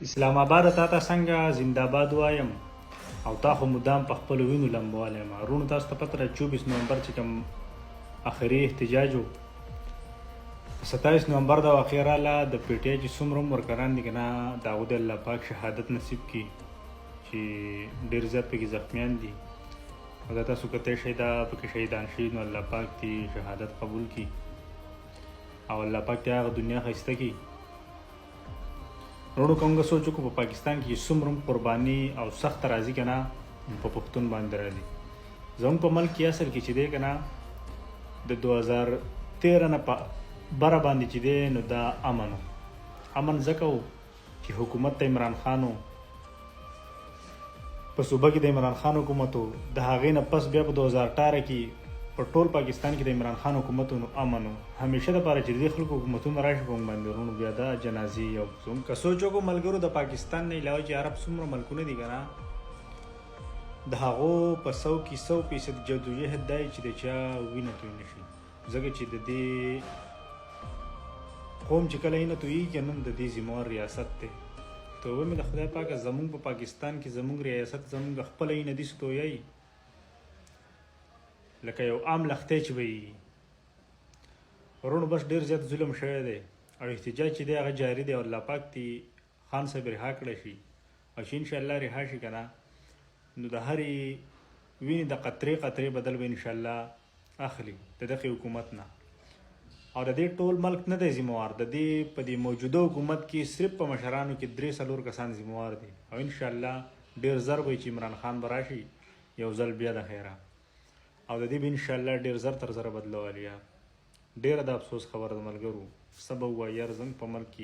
اسلام آباد تا ته څنګه زنده‌باد وایم او تا خو مدام په خپلو وینو لمبولی یم. وروڼو تاسو ته پته ده 24 نومبر چې کوم اخري احتجاج و، 27 نومبر دا واقعه راله. د پی ټی آی چې څومره هم ورکران دي که نه، د هغو د الله پاک شهادت نصیب کړي چې ډېر زیات پکې زخمیان دي. او دا تاسو کتی شئ دا پکې شهیدان شوي، نو الله پاک دې شهادت قبول کړي او الله پاک دې هغه دنیا ښایسته کړي. وروڼو که موږ سوچ وکړو په پاکستان کې چې څومره هم قرباني او سخته راځي که نه، په پښتون باندې راځي. زموږ په ملک کې اصل کې چې دی که نه، د 2013 نه په بره باندې چې دی نو دا امن و. امن ځکه و چې حکومت ته عمران خان و، په صوبه کې د عمران خان حکومت و. د هغې نه پس بیا په 2018 کې په ټول پاکستان کې د عمران خان حکومت و، نو امن و. همیشه دپاره چې د دې خلکو حکومتونه راشي په موږ باندې وروڼو بیا دا جنازې او زموږ که سوچ وکړو ملګرو د پاکستان نه علاوه چې عرب څومره ملکونه دي که نه، د هغو په 100% جدوجهد دا چې د چا وینه توی نه شي. ځکه چې د دې قوم چې کله وینه تویېږي نن د دې ذمهوار ریاست دی. توبه مې د خدای پاکه زموږ په پاکستان کې زموږ ریاست زموږ خپله وینه داسې تویوي لکه یو عام لښتی چې به وي. وروڼو بس ډېر زیات ظلم شوی دی او احتجاج چې دی هغه جاري دی او الله پاک دې خان صاحب رها کړی شي او چې انشاءالله رها شي که نه، نو د هرې وینې د قطرې قطرې بدل به انشاءالله اخلي د دغې حکومت نه. او د دې ټول ملک نه دی ذمهوار، د دې په دې موجوده حکومت کې صرف په مشرانو کې 3-4 کسان ذمهوار دي. او انشاءالله ډېر زر به چې عمران خان به راشي یو ځل بیا د خیره، او د دې به انشاءالله ډېر زر تر زره بدلوالي. ډېره د افسوس خبره د ملګرو څه به ووایي یار زموږ په ملک کې